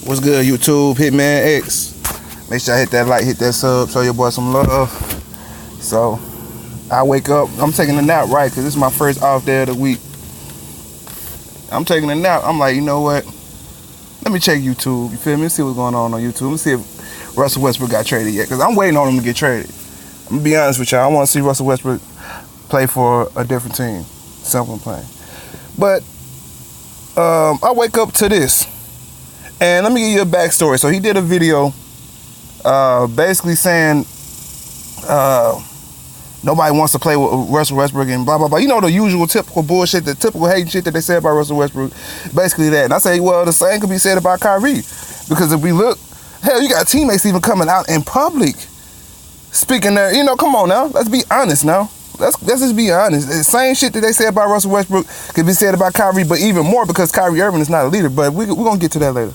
What's good, YouTube? Hitman X. Make sure I hit that like, hit that sub, show your boy some love. So, I wake up, I'm taking a nap, right? Because this is my first off day of the week. I'm taking a nap. I'm like, you know what? Let me check YouTube. You feel me? See what's going on YouTube. Let me see if Russell Westbrook got traded yet. Because I'm waiting on him to get traded. I'm going to be honest with y'all. I want to see Russell Westbrook play for a different team. Simple and plain. But, I wake up to this. And let me give you a backstory. So he did a video basically saying nobody wants to play with Russell Westbrook and blah, blah, blah. You know the usual typical bullshit, the typical hating shit that they say about Russell Westbrook. Basically that. And I say, well, the same could be said about Kyrie. Because if we look, hell, you got teammates even coming out in public speaking there. You know, come on now. Let's be honest now. Let's just be honest. The same shit that they say about Russell Westbrook could be said about Kyrie, but even more because Kyrie Irving is not a leader. But we're going to get to that later.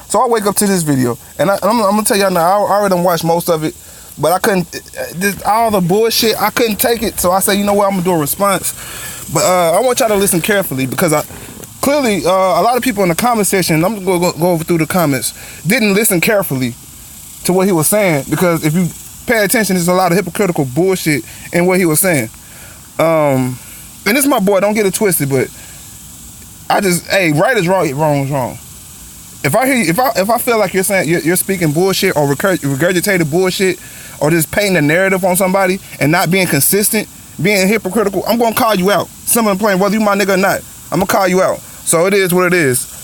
So I wake up to this video, and I'm going to tell y'all now, I already watched most of it, but I couldn't, all the bullshit, I couldn't take it. So I said, you know what, I'm going to do a response. But I want y'all to listen carefully because clearly, a lot of people in the comment section, I'm going to go over through the comments, didn't listen carefully to what he was saying, because if you pay attention, there's a lot of hypocritical bullshit in what he was saying. And this is my boy, don't get it twisted, but hey, right is right, wrong is wrong. If I hear you, if I feel like you're saying you're speaking bullshit or regurgitated bullshit or just painting a narrative on somebody and not being consistent, being hypocritical, I'm gonna call you out. Someone playing, whether you my nigga or not, I'm gonna call you out. So it is what it is.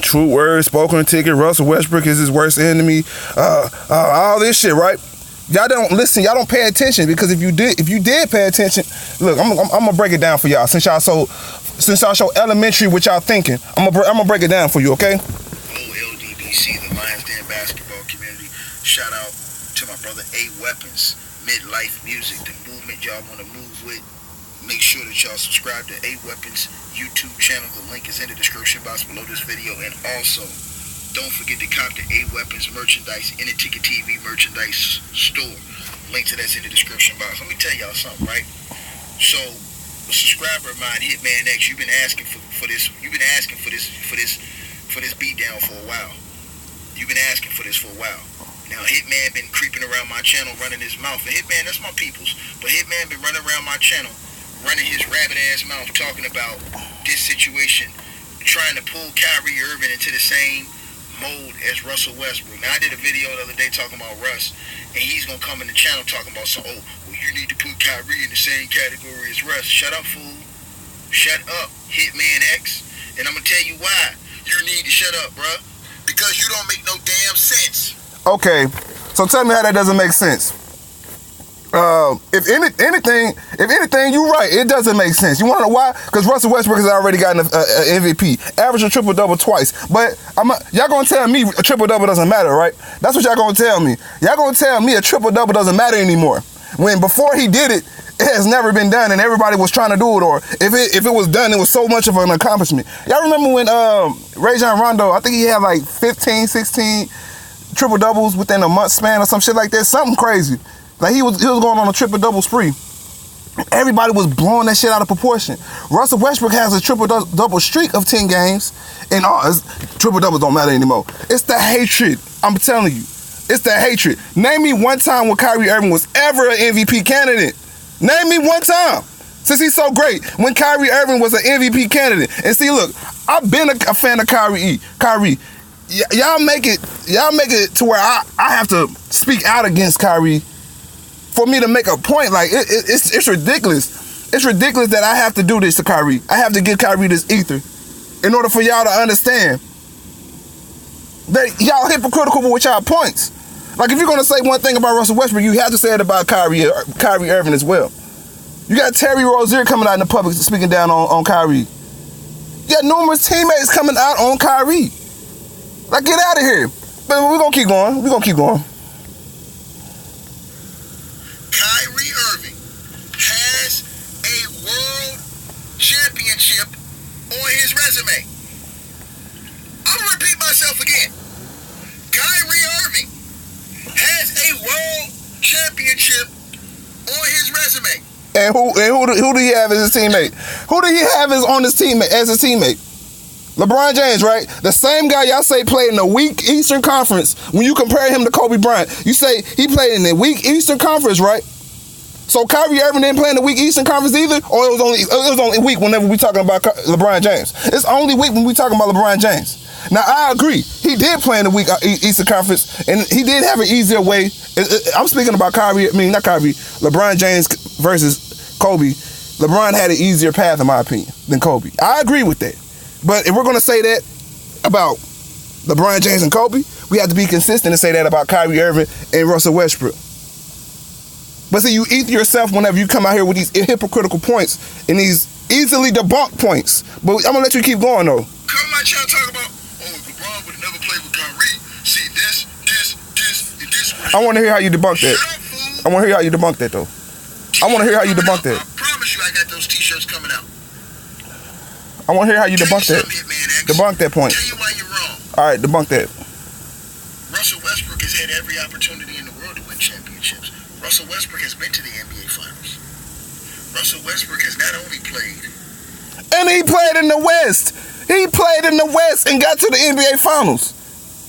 True words spoken ticket. Russell Westbrook is his worst enemy. All this shit, right? Y'all don't listen. Y'all don't pay attention, because if you did pay attention, look, I'm gonna break it down for y'all. Since y'all so elementary with y'all thinking, I'm gonna break it down for you, okay? LDBC, the Lions Den basketball community. Shout out to my brother A Weapons, Midlife Music, the movement y'all want to move with. Make sure that y'all subscribe to A Weapons YouTube channel. The link is in the description box below this video. And also, don't forget to cop the A Weapons merchandise in the TicketTV merchandise store. Link to that's in the description box. Let me tell y'all something, right? So, a subscriber of mine, Hitman X, you've been asking for this. You've been asking for this beat down for a while. You've been asking for this for a while. Now, Hitman been creeping around my channel, running his mouth. And Hitman, that's my peoples. But Hitman been running around my channel, running his rabbit ass mouth, talking about this situation, trying to pull Kyrie Irving into the same mold as Russell Westbrook. Now, I did a video the other day talking about Russ, and he's gonna come in the channel talking about you need to put Kyrie in the same category as Russ. Shut up, fool. Shut up, Hitman X. And I'm gonna tell you why you need to shut up, bruh. Because you don't make no damn sense. Okay, so tell me how that doesn't make sense. If anything, you're right. It doesn't make sense. You want to know why? Because Russell Westbrook has already gotten an MVP, averaged a triple-double twice. But y'all gonna tell me a triple-double doesn't matter, right? That's what y'all gonna tell me. Y'all gonna tell me a triple-double doesn't matter anymore. When before he did it, it has never been done, and everybody was trying to do it. Or if it was done, it was so much of an accomplishment. Y'all remember when Rajon Rondo, I think he had like 15, 16 triple-doubles within a month span or some shit like that? Something crazy. Like he was going on a triple-double spree. Everybody was blowing that shit out of proportion. Russell Westbrook has a triple-double streak of 10 games, and triple-doubles don't matter anymore. It's the hatred. I'm telling you. It's the hatred. Name me one time when Kyrie Irving was ever an MVP candidate. Name me one time. Since he's so great, when Kyrie Irving was an MVP candidate. And see, look, I've been a fan of Kyrie. Y'all make it to where I have to speak out against Kyrie for me to make a point. Like it's ridiculous. It's ridiculous that I have to do this to Kyrie. I have to give Kyrie this ether in order for y'all to understand that y'all hypocritical with y'all points. Like if you're gonna say one thing about Russell Westbrook, you have to say it about Kyrie Irving as well. You got Terry Rozier coming out in the public speaking down on Kyrie. You got numerous teammates coming out on Kyrie. Like, get out of here. But we're gonna keep going. Kyrie Irving has a world championship on his resume. I'm gonna repeat myself again. Kyrie Irving has a world championship on his resume. And who do he have as his teammate? Who do he have as his teammate? LeBron James, right? The same guy y'all say played in the weak Eastern Conference. When you compare him to Kobe Bryant, you say he played in the weak Eastern Conference, right? So Kyrie Irving didn't play in the weak Eastern Conference either, or it was only weak whenever we talking about LeBron James. It's only weak when we talking about LeBron James. Now I agree, he did play in the weak Eastern Conference, and he did have an easier way. I'm speaking about LeBron James versus Kobe. LeBron had an easier path, in my opinion, than Kobe. I agree with that. But if we're going to say that about LeBron James and Kobe, we have to be consistent and say that about Kyrie Irving and Russell Westbrook. But see, you eat yourself whenever you come out here with these hypocritical points and these easily debunked points. But I'm going to let you keep going, though. Come on, y'all talk about, LeBron would have never played with Kyrie. See, this, and this. I want to hear how you debunk that. I want to hear how you debunk that, though. I want to hear how you debunk that. I promise you I got those t-shirts coming out. I want to hear how you debunk that. Debunk that point. Tell you why you're wrong. All right, debunk that. Russell Westbrook has had every opportunity in the world to win championships. Russell Westbrook has been to the NBA Finals. Russell Westbrook has not only played. And he played in the West. He played in the West and got to the NBA Finals.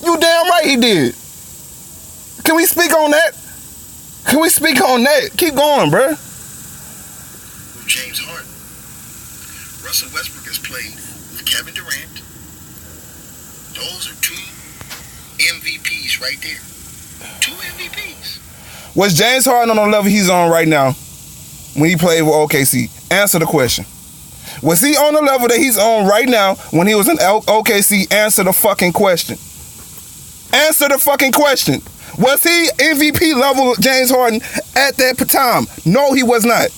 You damn right he did. Can we speak on that? Can we speak on that? Keep going, bruh. With James Harden. Russell Westbrook has played with Kevin Durant. Those are two MVPs right there. Two MVPs. Was James Harden on the level he's on right now when he played with OKC? Answer the question. Was he on the level that he's on right now when he was in OKC? Answer the fucking question. Answer the fucking question. Was he MVP level James Harden at that time? No, he was not.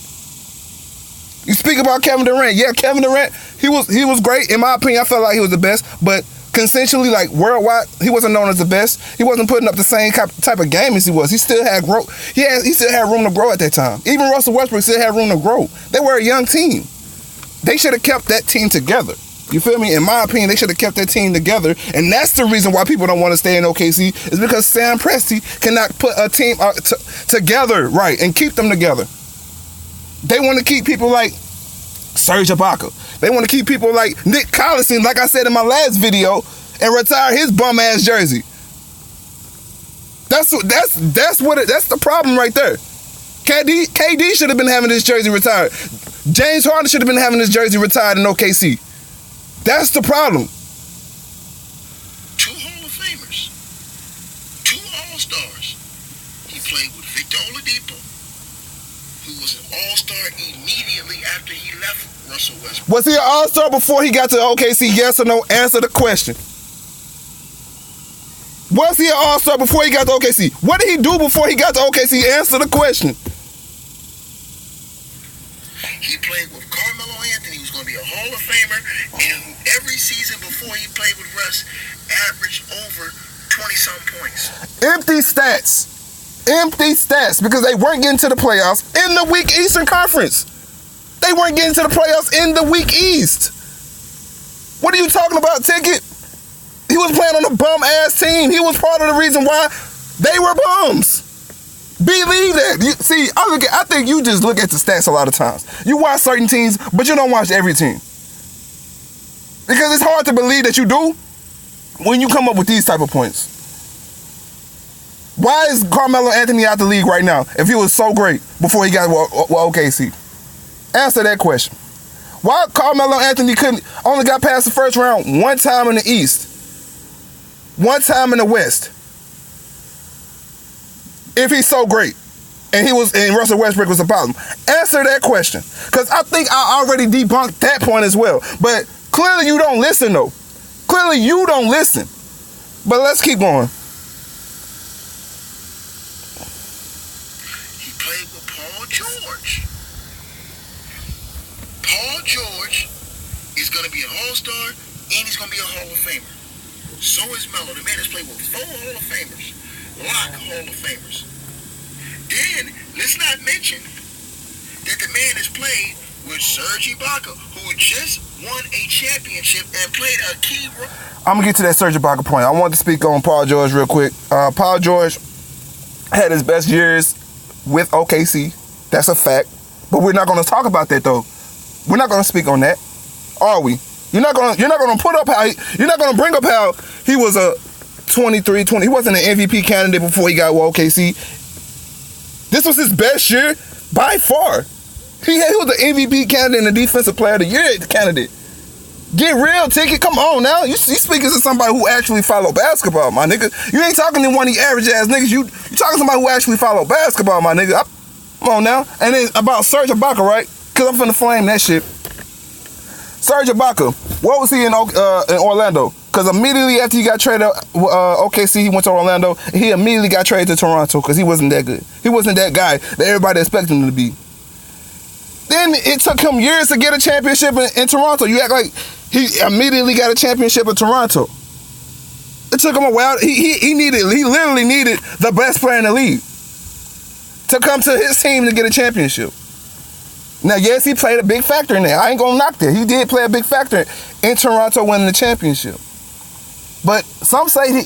You speak about Kevin Durant. Yeah, Kevin Durant, he was great. In my opinion, I felt like he was the best. But consensually, like worldwide, he wasn't known as the best. He wasn't putting up the same type of game as he was. He still had growth. He still had room to grow at that time. Even Russell Westbrook still had room to grow. They were a young team. They should have kept that team together. You feel me? In my opinion, they should have kept that team together. And that's the reason why people don't want to stay in OKC, is because Sam Presti cannot put a team together right and keep them together. They want to keep people like Serge Ibaka. They want to keep people like Nick Collison, like I said in my last video, and retire his bum ass jersey. That's the problem right there. KD should have been having his jersey retired. James Harden should have been having his jersey retired in OKC. That's the problem. Two Hall of Famers. Two All-Stars. He played with Victor Oladipo, who was an All-Star immediately after he left Russell Westbrook. Was he an All-Star before he got to OKC? Yes or no? Answer the question. Was he an All-Star before he got to OKC? What did he do before he got to OKC? Answer the question. He played with Carmelo Anthony, who's going to be a Hall of Famer, and every season before he played with Russ, averaged over 20-some points. Empty stats, because they weren't getting to the playoffs in the weak Eastern Conference. They weren't getting to the playoffs in the weak East. What are you talking about, Ticket? He was playing on a bum-ass team. He was part of the reason why they were bums. Believe that. I think you just look at the stats a lot of times. You watch certain teams, but you don't watch every team. Because it's hard to believe that you do when you come up with these type of points. Why is Carmelo Anthony out the league right now if he was so great before he got with OKC? Answer that question. Why Carmelo Anthony only got past the first round one time in the East, one time in the West? If he's so great, and Russell Westbrook was a problem. Answer that question. Because I think I already debunked that point as well. But clearly you don't listen, though. Clearly you don't listen. But let's keep going. He played with Paul George. Paul George is going to be an All-Star, and he's going to be a Hall of Famer. So is Melo. The man has played with 4 Hall of Famers. Lock Hall of Famers. Then, let's not mention that the man has played with Serge Ibaka, who just won a championship and played a key role. I'm going to get to that Serge Ibaka point. I want to speak on Paul George real quick. Paul George had his best years with OKC. That's a fact. But we're not going to talk about that, though. We're not going to speak on that, are we? You're not gonna put up you're not gonna bring up how he was a 23, 20. He wasn't an MVP candidate before he got with OKC. This was his best year by far. He was the MVP candidate and the Defensive Player of the Year candidate. Get real, Ticket. Come on now. You speaking to somebody who actually follow basketball, my nigga. You ain't talking to one of these average ass niggas. You talking to somebody who actually follow basketball, my nigga. Come on now. And then about Serge Ibaka, right? Because I'm finna flame that shit. Serge Ibaka, what was he in Orlando? Because immediately after he got traded OKC, he went to Orlando. And he immediately got traded to Toronto because he wasn't that good. He wasn't that guy that everybody expected him to be. Then it took him years to get a championship in Toronto. You act like he immediately got a championship in Toronto. It took him a while. He literally needed the best player in the league to come to his team to get a championship. Now, yes, he played a big factor in there. I ain't gonna knock that. He did play a big factor in Toronto winning the championship. But some say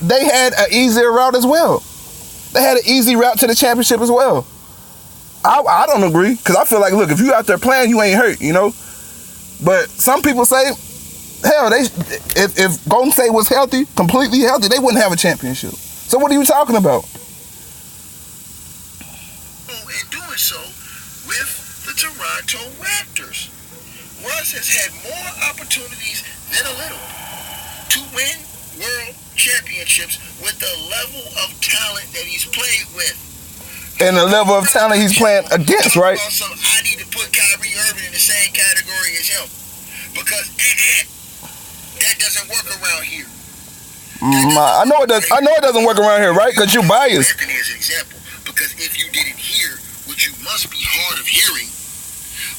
they had an easier route as well. They had an easy route to the championship as well. I don't agree, because I feel like, look, if you out there playing, you ain't hurt, you know? But some people say, hell, if Golden State was healthy, completely healthy, they wouldn't have a championship. So what are you talking about? And doing so with the Toronto Raptors. Russ has had more opportunities than a little to win world championships with the level of talent that he's played with. And the level of talent he's playing against, right? Also, I need to put Kyrie Irving in the same category as him. Because that doesn't work around here. I know it doesn't work around here, right? Because you're biased. Anthony as an example. Because if you didn't hear, which you must be hard of hearing,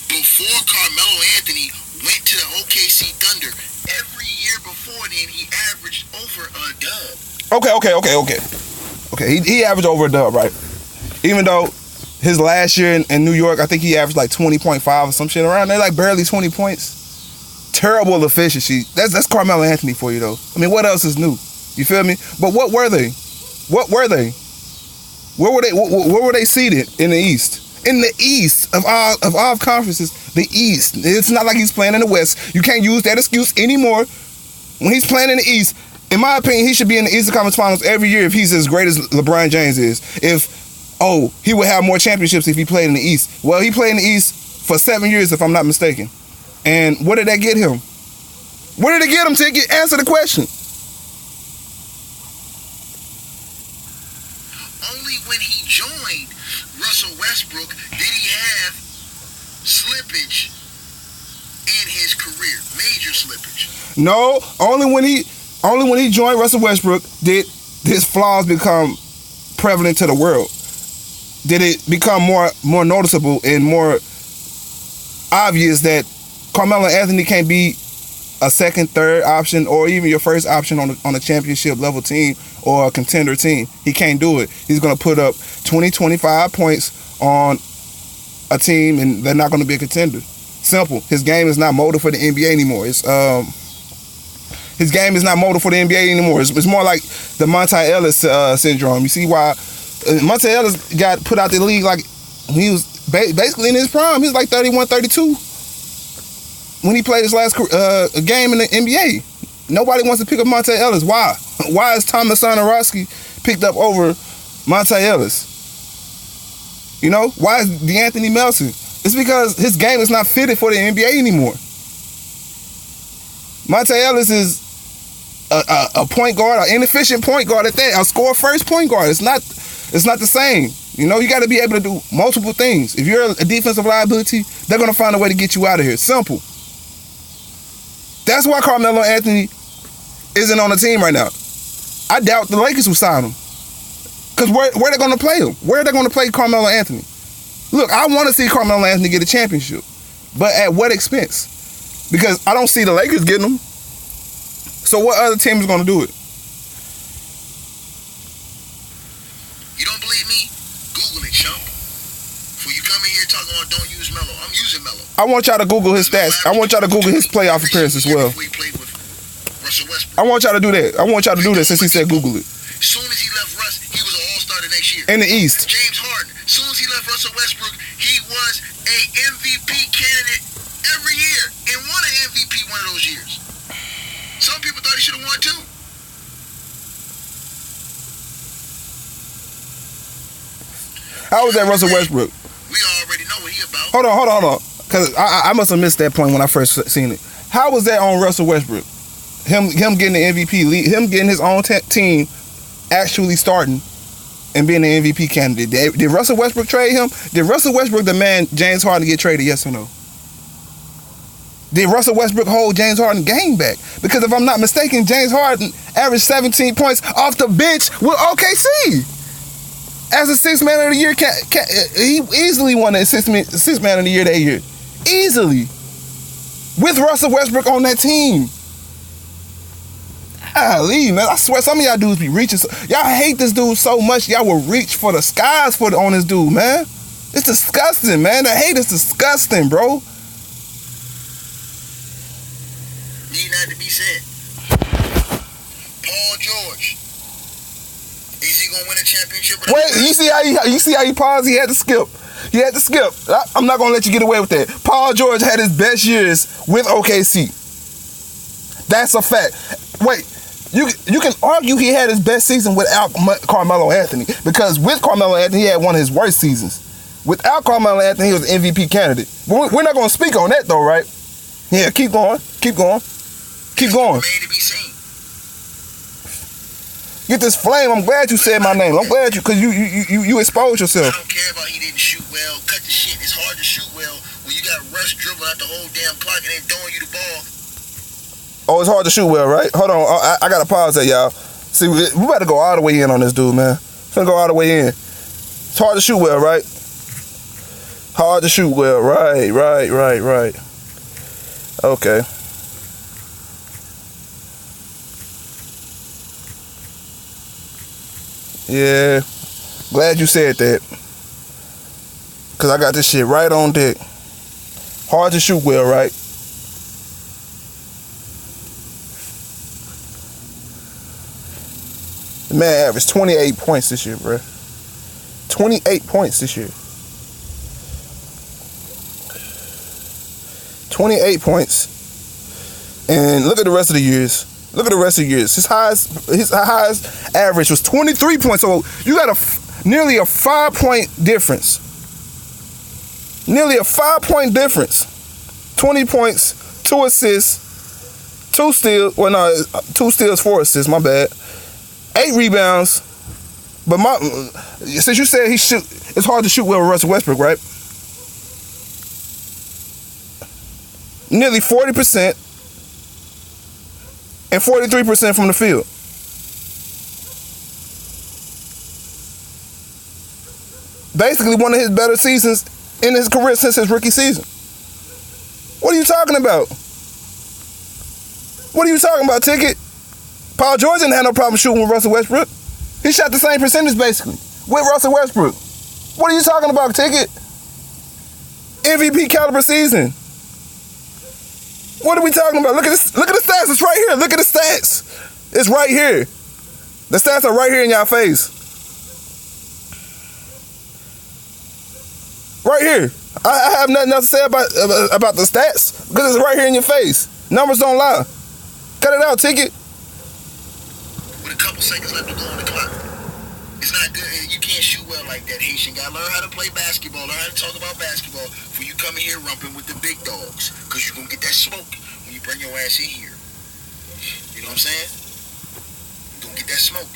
before Carmelo Anthony went to the OKC Thunder, every year before then he averaged over a dub. Okay. He averaged over a dub, right? Even though his last year in New York, I think he averaged like 20.5 or some shit around there, like barely 20 points. Terrible efficiency. That's Carmelo Anthony for you, though. I mean, what else is new? You feel me? But what were they? Where were they seated in the East? In the East of all conferences, the East. It's not like he's playing in the West. You can't use that excuse anymore. When he's playing in the East, in my opinion, he should be in the Eastern Conference Finals every year if he's as great as LeBron James is. He would have more championships if he played in the East. Well, he played in the East for 7 years, if I'm not mistaken. And what did that get him? Where did it get him, Ticket? Answer the question. Only when he joined Russell Westbrook did he have slippage in his career, major slippage. No, only when he joined Russell Westbrook did his flaws become prevalent to the world. Did it become more noticeable and more obvious that Carmelo Anthony can't be a second, third option, or even your first option on a championship level team or a contender team? He can't do it. He's going to put up 20, 25 points on a team, and they're not going to be a contender. Simple. His game is not molded for the NBA anymore. His game is not molded for the NBA anymore. It's more like the Monte Ellis syndrome. You see why Monte Ellis got put out the league like he was basically in his prime. He was like 31, 32 when he played his last game in the NBA. Nobody wants to pick up Monte Ellis. Why? Why is Thomas Satoransky picked up over Monte Ellis? You know? Why is DeAnthony Melton? It's because his game is not fitted for the NBA anymore. Monte Ellis is a point guard, an inefficient point guard at that, a score first point guard. It's not the same. You know, you got to be able to do multiple things. If you're a defensive liability, they're going to find a way to get you out of here. Simple. That's why Carmelo Anthony isn't on the team right now. I doubt the Lakers will sign him. Because where are they going to play him? Where are they going to play Carmelo Anthony? Look, I want to see Carmelo Anthony get a championship. But at what expense? Because I don't see the Lakers getting him. So what other team is going to do it? You don't believe me? Google it, chump. Before you come in here talking about don't use Melo, I'm using Melo. I want y'all to Google his stats. I want y'all to Google his playoff appearance as well. I want y'all to do that. I want y'all to do that since he said Google it. As soon as he left Russ, he was an all-star the next year. In the East. James Harden, as soon as he left Russell Westbrook, he was a MVP candidate every year and won an MVP one of those should have won too. How was that Russell Westbrook? We already know what he about. Hold on. Because I must have missed that point when I first seen it. How was that on Russell Westbrook? Him getting the MVP, him getting his own team actually starting and being the MVP candidate. Did Russell Westbrook trade him? Did Russell Westbrook demand James Harden get traded, yes or no? Did Russell Westbrook hold James Harden game back? Because if I'm not mistaken, James Harden averaged 17 points off the bench with OKC. As a sixth man of the year, he easily won the sixth man of the year that year. Easily. With Russell Westbrook on that team. Golly, man, I swear some of y'all dudes be reaching. Y'all hate this dude so much, y'all will reach for the skies on this dude, man. It's disgusting, man. The hate is disgusting, bro. Need not to be said. Paul George. Is he gonna win a championship? Wait, you see how he paused? He had to skip. I'm not gonna let you get away with that. Paul George had his best years with OKC. That's a fact. Wait, you can argue he had his best season without Carmelo Anthony, because with Carmelo Anthony he had one of his worst seasons. Without Carmelo Anthony he was an MVP candidate. We're not gonna speak on that though, right? Yeah, keep going. Remain to be seen. Get this flame. I'm glad you said my name. I'm glad because you exposed yourself. I don't care about he didn't shoot well. Cut the shit. It's hard to shoot well when you got Russ dribbling out the whole damn clock and then throwing you the ball. Oh, it's hard to shoot well, right? Hold on. I gotta pause that, y'all. See, we better go all the way in on this dude, man. Finna go all the way in. It's hard to shoot well, right? Hard to shoot well. Right. Okay. Yeah, glad you said that, because I got this shit right on deck. Hard to shoot well, right? The man averaged 28 points this year, bro. 28 points this year. 28 points. And look at the rest of the years. His highest average was 23 points. So you got nearly a 5-point difference. 20 points, 2 assists, 2 steals. Well, no, 2 steals, 4 assists. My bad. 8 rebounds. But since you said it's hard to shoot well with Russell Westbrook, right? Nearly 40%. And 43% from the field. Basically one of his better seasons in his career since his rookie season. What are you talking about? Ticket? Paul George didn't have no problem shooting with Russell Westbrook. He shot the same percentage basically with Russell Westbrook. What are you talking about, Ticket? MVP caliber season. What are we talking about? Look at this. Look at the stats. It's right here. Look at the stats. It's right here. The stats are right here in y'all face. Right here. I have nothing else to say about the stats because it's right here in your face. Numbers don't lie. Cut it out, Ticket. With a couple seconds left to go on the clock. It's not good. You can't shoot well like that, Haitian guy. Learn how to play basketball. Learn how to talk about basketball before you come in here rumping with the big dogs. Because you're going to get that smoke when you bring your ass in here. You know what I'm saying? You're going to get that smoke.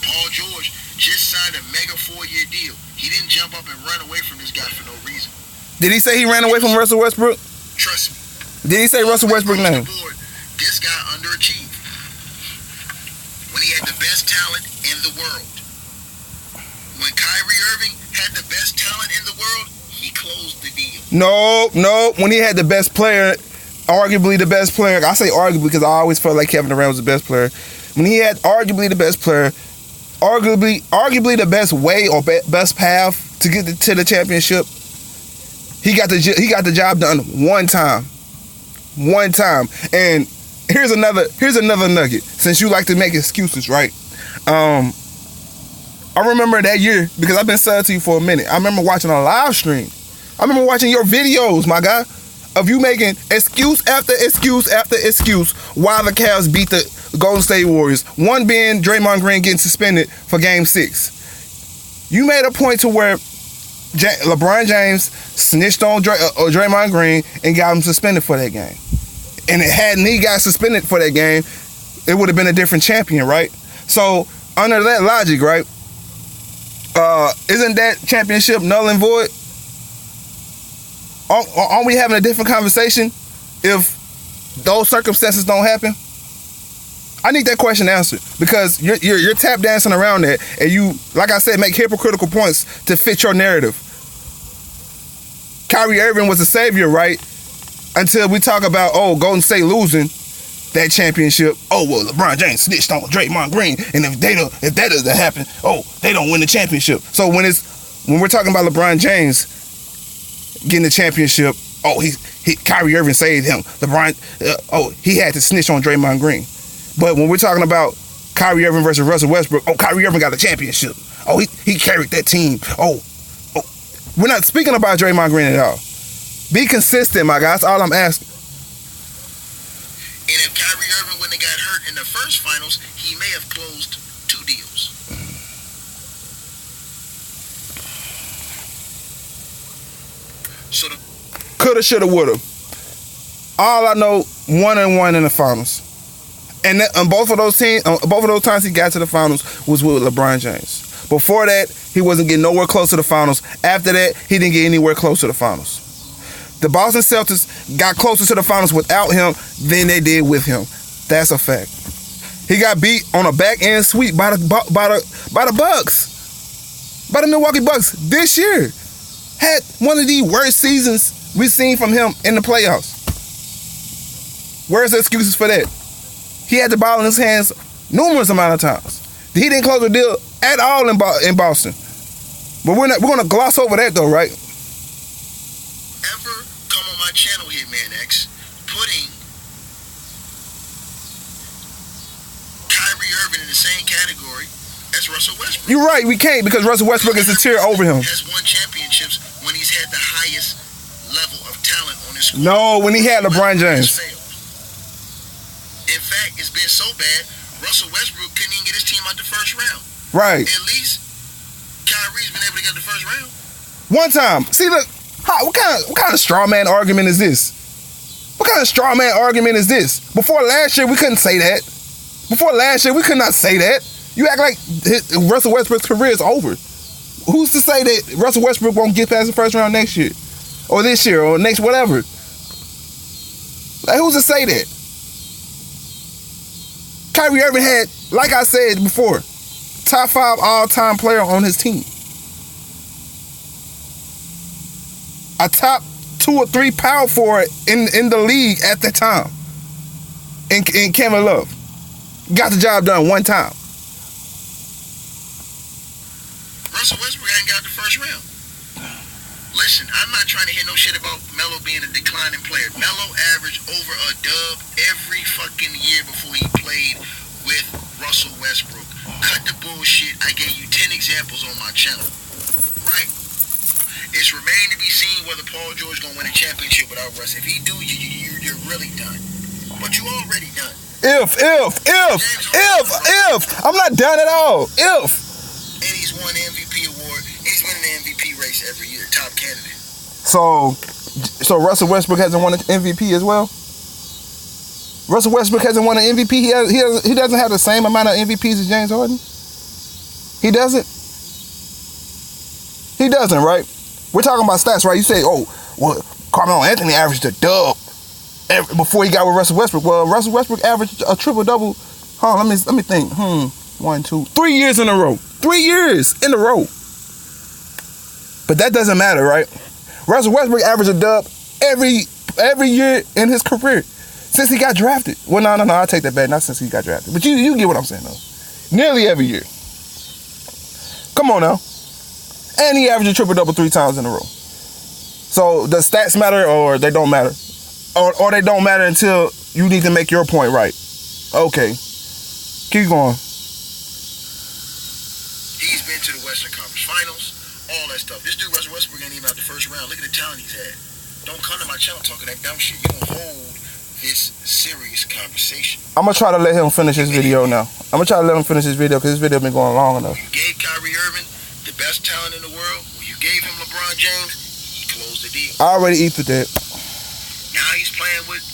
Paul George just signed a mega 4-year deal. He didn't jump up and run away from this guy for no reason. Did he say he ran away from Russell Westbrook? Trust me. Did he say Russell Westbrook's name? This guy underachieved. When he had the best talent in the world. When Kyrie Irving had the best talent in the world, he closed the deal. No. When he had the best player, arguably the best player. I say arguably because I always felt like Kevin Durant was the best player. When he had arguably the best player, arguably the best way or best path to get to the championship, he got the job done one time. And here's another nugget. Since you like to make excuses, right? I remember that year because I've been subbed to you for a minute. I remember watching a live stream. I remember watching your videos, my guy. of you making excuse after excuse after excuse why the Cavs beat the Golden State Warriors. One being Draymond Green getting suspended for Game 6. You made a point to where LeBron James snitched on Draymond Green and got him suspended for that game. And hadn't he got suspended for that game, it would have been a different champion, right? So under that logic, right, isn't that championship null and void? Aren't we having a different conversation if those circumstances don't happen? I need that question answered because you're tap dancing around that, and you, like I said, make hypocritical points to fit your narrative. Kyrie Irving was the savior, right? Until we talk about, Golden State losing that championship. Well, LeBron James snitched on Draymond Green, and if that doesn't happen, they don't win the championship. So when we're talking about LeBron James getting the championship, Kyrie Irving saved him. He had to snitch on Draymond Green. But when we're talking about Kyrie Irving versus Russell Westbrook, Kyrie Irving got the championship. He carried that team. We're not speaking about Draymond Green at all. Be consistent, my guy. That's all I'm asking. And if Kyrie Irving wouldn't have got hurt in the first finals, he may have closed 2 deals. So coulda, shoulda, woulda. All I know, 1-1 in the finals. And on both of those times he got to the finals was with LeBron James. Before that, he wasn't getting nowhere close to the finals. After that, he didn't get anywhere close to the finals. The Boston Celtics got closer to the finals without him than they did with him. That's a fact. He got beat on a back end sweep by the Bucks, by the Milwaukee Bucks this year. Had one of the worst seasons we've seen from him in the playoffs. Where's the excuses for that? He had the ball in his hands numerous amount of times. He didn't close the deal at all in Boston. But we're gonna gloss over that though, right? Ever come on my channel here, Man X, putting Kyrie Irving in the same category as Russell Westbrook? You're right, we can't because Russell Westbrook is a tier over him. Has won championships when he's had the highest level of talent on his squad. No, when he had LeBron James. In fact, it's been so bad, Russell Westbrook couldn't even get his team out the first round. Right. At least Kyrie's been able to get the first round. One time. See, look, what kind of straw man argument is this? What kind of straw man argument is this? Before last year, we couldn't say that. Before last year, we could not say that. You act like Russell Westbrook's career is over. Who's to say that Russell Westbrook won't get past the first round next year? Or this year, or next whatever? Like, who's to say that? Kyrie Irving had, like I said before, top 5 all-time player on his team. A top 2 or 3 power forward in the league at the time. In Kevin Love. Got the job done one time. Russell Westbrook hadn't got the first round. Listen, I'm not trying to hear no shit about Melo being a declining player. Melo averaged over a dub every fucking year before he played with Russell Westbrook. Cut the bullshit. I gave you 10 examples on my channel. Right? It's remaining to be seen whether Paul George gonna win a championship without Russ. If he do, you're really done. But you already done. If. I'm not done at all. If. And he's won the MVP award. He's been in the MVP race every year. Top candidate. So Russell Westbrook hasn't won an MVP as well? Russell Westbrook hasn't won an MVP. He doesn't have the same amount of MVPs as James Harden? He doesn't? He doesn't, right? We're talking about stats, right? You say, Carmelo Anthony averaged a dub before he got with Russell Westbrook. Well, Russell Westbrook averaged a triple-double. Let me think. 1, 2, 3 years in a row. 3 years in a row. But that doesn't matter, right? Russell Westbrook averaged a dub every year in his career since he got drafted. Well, no, I'll take that back. Not since he got drafted. But you get what I'm saying, though. Nearly every year. Come on now. And he averaged a triple-double 3 times in a row. So does stats matter or they don't matter? Or they don't matter until you need to make your point right. Okay. Keep going. He's been to the Western Conference Finals, all that stuff. This dude, Russell Westbrook, ain't even out the first round. Look at the talent he's had. don't come to my channel talking that dumb shit. You gonna hold this serious conversation. I'm gonna try to let him finish his video now. I'm gonna try to let him finish his video because his video been going long enough. You gave Kyrie Irving the best talent in the world. When you gave him LeBron James, he closed the deal. I already eat with that. Now he's playing with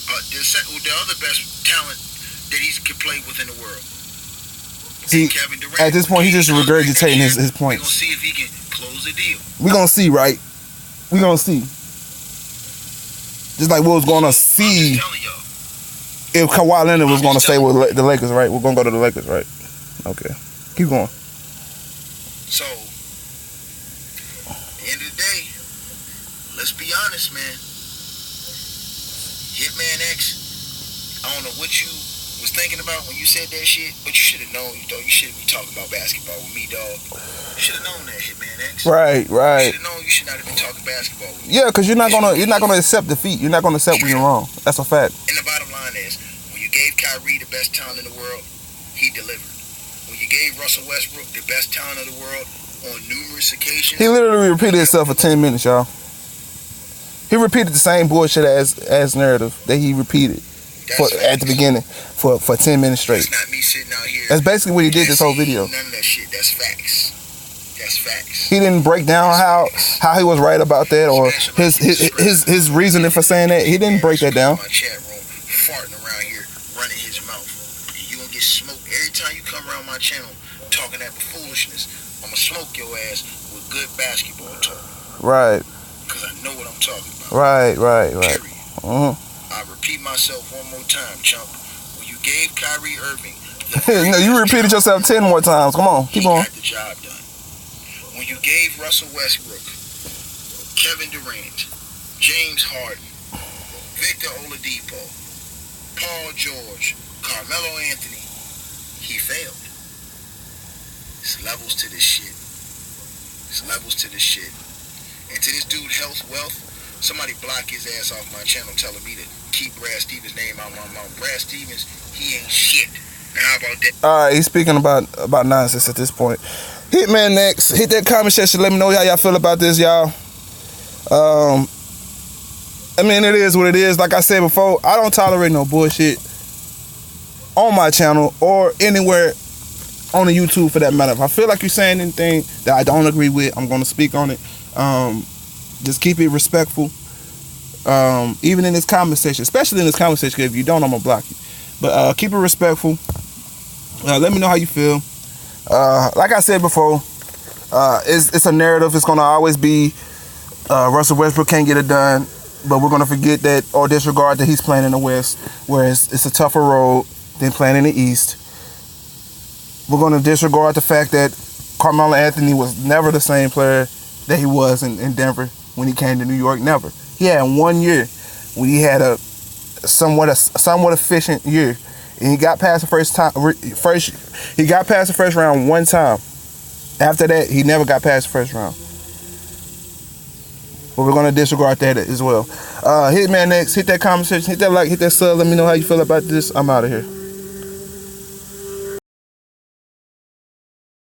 the other best talent that he could play with in the world. See, Kevin Durant. at this point, he's just regurgitating his We're points. gonna see if he can close the deal. We're gonna see, right? We're gonna see. Just like we was gonna see I'm just telling y'all. if Kawhi Leonard was gonna stay with the Lakers, right? We're gonna go to the Lakers, right? Okay. Keep going. So, at the end of the day, let's be honest, man. Hitman X, I don't know what you was thinking about when you said that shit, but you should have known, though. You shouldn't be talking about basketball with me, dog. You should have known that, Hitman X. Right. You should have known you should not have been talking basketball with me. Yeah, because you're not gonna accept defeat. You're not gonna accept when you're wrong. That's a fact. And the bottom line is, when you gave Kyrie the best talent in the world, he delivered. When you gave Russell Westbrook the best talent in the world on numerous occasions, He literally repeated himself for 10 minutes, y'all. He repeated the same bullshit as narrative that he repeated at the beginning for 10 minutes straight. That's not me sitting out here. That's basically what he did this whole video. None of that shit. That's facts. That's facts. He didn't break down how he was right about that or his reasoning for saying that. He didn't break that down. My chat room, farting around here, running his mouth. And you gonna get smoked every time you come around my channel talking that foolishness. I'ma smoke your ass with good basketball talk. Right. Because I know what I'm talking about. Right. Period. Uh-huh. I repeat myself one more time, chump. When you gave Kyrie Irving, No, you repeated yourself 10 more times. Come on, keep on. He got the job done. When you gave Russell Westbrook, Kevin Durant, James Harden, Victor Oladipo, Paul George, Carmelo Anthony, he failed. It's levels to this shit. And to this dude, Health Wealth, somebody block his ass off my channel telling me to keep Brad Stevens' name out my mouth. Brad Stevens, he ain't shit. Now how about that? Alright, he's speaking about nonsense at this point. Hitman next. Hit that comment section. Let me know how y'all feel about this, y'all. I mean, it is what it is. Like I said before, I don't tolerate no bullshit on my channel or anywhere on the YouTube for that matter. If I feel like you're saying anything that I don't agree with, I'm going to speak on it. Just keep it respectful. Even in this comment section, especially in this comment section, if you don't, I'm going to block you. But keep it respectful. Let me know how you feel. Like I said before, it's a narrative. It's going to always be Russell Westbrook can't get it done, but we're going to forget that or disregard that he's playing in the West, whereas it's a tougher road than playing in the East. We're going to disregard the fact that Carmelo Anthony was never the same player that he was in Denver when he came to New York. Never. He had 1 year when he had a somewhat efficient year, and he got past the he got past the first round one time. After that, he never got past the first round. But we're gonna disregard that as well. Hitman next. Hit that comment section. Hit that like. Hit that sub. Let me know how you feel about this. I'm out of here.